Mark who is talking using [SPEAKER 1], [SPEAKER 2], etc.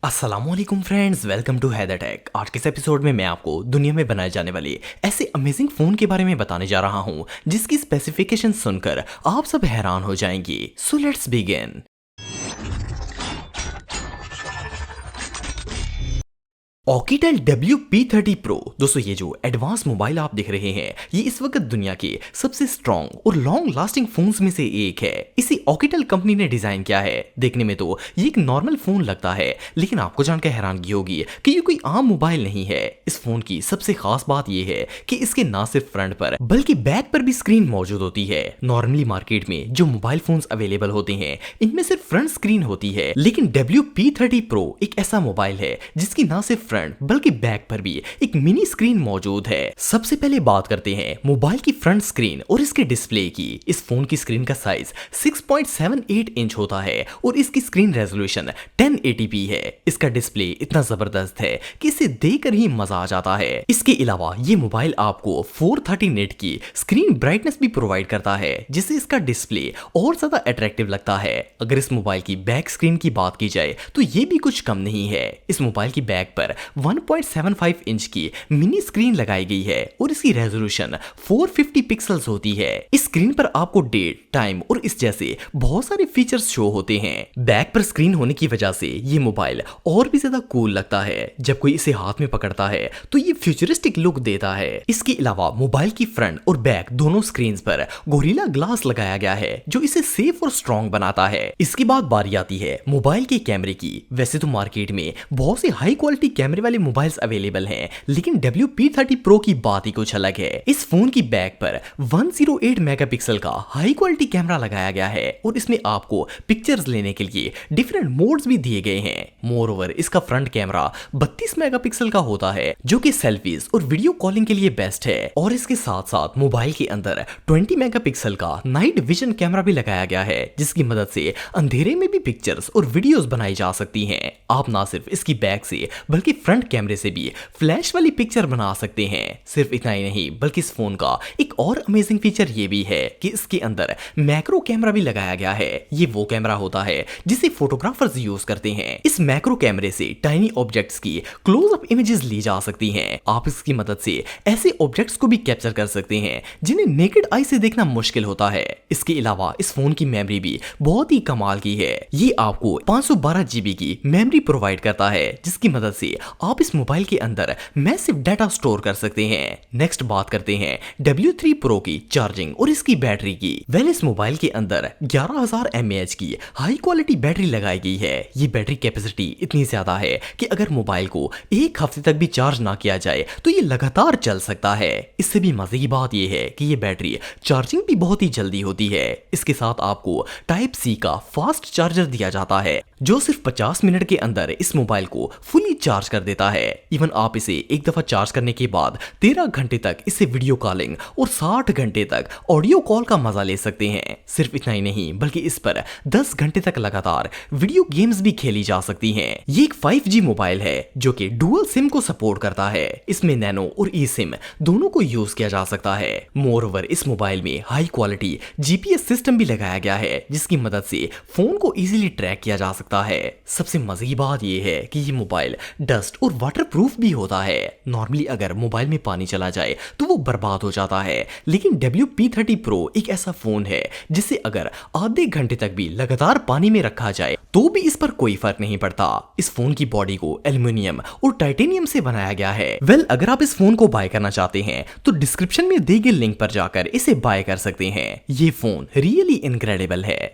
[SPEAKER 1] अस्सलामुअलैकुम friends, welcome to Haider tech. आज के इस एपिसोड में मैं आपको दुनिया में बनाए जाने वाले ऐसे अमेजिंग फ़ोन के बारे में बताने जा रहा हूं जिसकी स्पेसिफिकेशन सुनकर आप सब हैरान हो जाएंगे। So let's begin. Oukitel WP30 Pro। दोस्तों, ये जो एडवांस मोबाइल आप देख रहे हैं ये इस वक्त दुनिया के सबसे स्ट्रॉन्ग और लॉन्ग लास्टिंग फोन्स में से एक है। इसी ऑकिटेल कंपनी ने डिजाइन किया है। देखने में तो ये एक नॉर्मल फोन लगता है, लेकिन आपको जानकर हैरानगी होगी कि ये कोई आम मोबाइल नहीं है। इस फोन की सबसे खास बात ये है कि इसके ना सिर्फ फ्रंट पर बल्कि बैक पर भी स्क्रीन मौजूद होती है। नॉर्मली मार्केट में जो मोबाइल फोन्स अवेलेबल होते हैं इनमें सिर्फ फ्रंट स्क्रीन होती है, लेकिन WP30 Pro एक ऐसा मोबाइल है जिसकी ना सिर्फ फ्रंट बल्कि बैक पर भी एक मिनी स्क्रीन मौजूद है। सबसे पहले बात करते हैं मोबाइल की फ्रंट स्क्रीन और इसके डिस्प्ले की। इस फोन की स्क्रीन का साइज 6.78 इंच होता है और इसकी स्क्रीन रेजोल्यूशन 1080p है। इसका डिस्प्ले इतना जबरदस्त है कि इसे देखकर ही मजा आ जाता है। इसके अलावा ये मोबाइल आपको 430 निट की स्क्रीन ब्राइटनेस भी प्रोवाइड करता है, जिससे इसका डिस्प्ले और ज्यादा अट्रैक्टिव लगता है। अगर इस मोबाइल की बैक स्क्रीन की बात की जाए तो ये भी कुछ कम नहीं है। इस मोबाइल की बैक पर 1.75 इंच की मिनी स्क्रीन लगाई गई है और इसकी रेजोल्यूशन 450 पिक्सल्स होती है। इस स्क्रीन पर आपको डेट, टाइम और इस जैसे बहुत सारे फीचर्स शो होते हैं। बैक पर स्क्रीन होने की वजह से ये मोबाइल और भी ज्यादा कूल लगता है। जब कोई इसे हाथ में पकड़ता है तो ये फ्यूचरिस्टिक लुक देता है। इसके अलावा मोबाइल की फ्रंट और बैक दोनों स्क्रीन पर गोरिल्ला ग्लास लगाया गया है जो इसे सेफ और स्ट्रॉन्ग बनाता है। इसके बाद बारी आती है मोबाइल के कैमरे की। वैसे तो मार्केट में बहुत से हाई क्वालिटी कैमरे वाले मोबाइल्स अवेलेबल हैं, लेकिन WP30 Pro की बात ही कुछ अलग है। इस फोन की बैक पर 108 मेगापिक्सल का हाई क्वालिटी कैमरा लगाया गया है और इसमें आपको पिक्चर्स लेने के लिए डिफरेंट मोड्स भी दिए गए हैं। मोर ओवर इसका फ्रंट कैमरा 32 मेगापिक्सल का होता है जो कि सेल्फीज और वीडियो कॉलिंग के लिए बेस्ट है। और इसके साथ साथ मोबाइल के अंदर 20 मेगापिक्सल का नाइट विजन कैमरा भी लगाया गया है, जिसकी मदद से अंधेरे में भी पिक्चर्स और वीडियोस बनाई जा सकती हैं। आप ना सिर्फ इसकी बैक से बल्कि फ्रंट कैमरे से भी फ्लैश वाली पिक्चर बना सकते हैं। सिर्फ इतना ही नहीं, बल्कि इस फोन का एक और अमेजिंग फीचर ये भी है कि इसके अंदर मैक्रो कैमरा भी लगाया गया है। ये वो कैमरा होता है जिसे फोटोग्राफर्स यूज करते हैं। इस मैक्रो कैमरे से टाइनी ऑब्जेक्ट्स की क्लोज अप इमेजेस ली जा सकती हैं। आप इसकी मदद से ऐसे ऑब्जेक्ट्स को भी कैप्चर कर सकते हैं जिन्हें नेकेड आई से देखना मुश्किल होता है। इसके अलावा इस फोन की मेमोरी भी बहुत ही कमाल की है। ये आपको 512 GB की मेमोरी प्रोवाइड करता है, जिसकी मदद से आप इस मोबाइल के अंदर मैसिव डाटा स्टोर कर सकते हैं। नेक्स्ट बात करते हैं W3 Pro की चार्जिंग और इसकी बैटरी की। इस मोबाइल के अंदर 11000 mAh की हाई क्वालिटी बैटरी लगाई गई है। ये बैटरी कैपेसिटी इतनी ज्यादा है कि अगर मोबाइल को एक हफ्ते तक भी चार्ज ना किया जाए तो ये लगातार चल सकता है। इससे भी मजे की बात यह है कि ये बैटरी चार्जिंग भी बहुत ही जल्दी होती है। इसके साथ आपको टाइप C का फास्ट चार्जर दिया जाता है जो सिर्फ 50 मिनट के अंदर इस मोबाइल को फुली चार्ज कर देता है। इवन आप इसे एक दफा चार्ज करने के बाद 13 घंटे तक इससे वीडियो कॉलिंग और 60 घंटे तक ऑडियो कॉल का मजा ले सकते हैं। सिर्फ इतना ही नहीं, बल्कि इस पर 10 घंटे तक लगातार वीडियो गेम्स भी खेली जा सकती हैं। ये एक 5G मोबाइल है जो कि डुअल सिम को सपोर्ट करता है। इसमें नैनो और ई सिम दोनों को यूज किया जा सकता है। मोर ओवर इस मोबाइल में हाई क्वालिटी GPS सिस्टम भी लगाया गया है, जिसकी मदद से फोन को इजीली ट्रैक किया जा सकता है। सबसे मजे की बात यह है कि ये मोबाइल डस्ट और वाटर प्रूफ भी होता है। नॉर्मली अगर मोबाइल में पानी चला जाए तो वो बर्बाद हो जाता है, लेकिन WP30 Pro एक ऐसा फोन है जिसे अगर आधे घंटे तक भी लगातार पानी में रखा जाए तो भी इस पर कोई फर्क नहीं पड़ता। इस फोन की बॉडी को एल्युमिनियम और टाइटेनियम से बनाया गया है। अगर आप इस फोन को बाय करना चाहते हैं तो डिस्क्रिप्शन में दिए गए लिंक पर जाकर इसे बाय कर सकते हैं। ये फोन रियली इनक्रेडिबल है।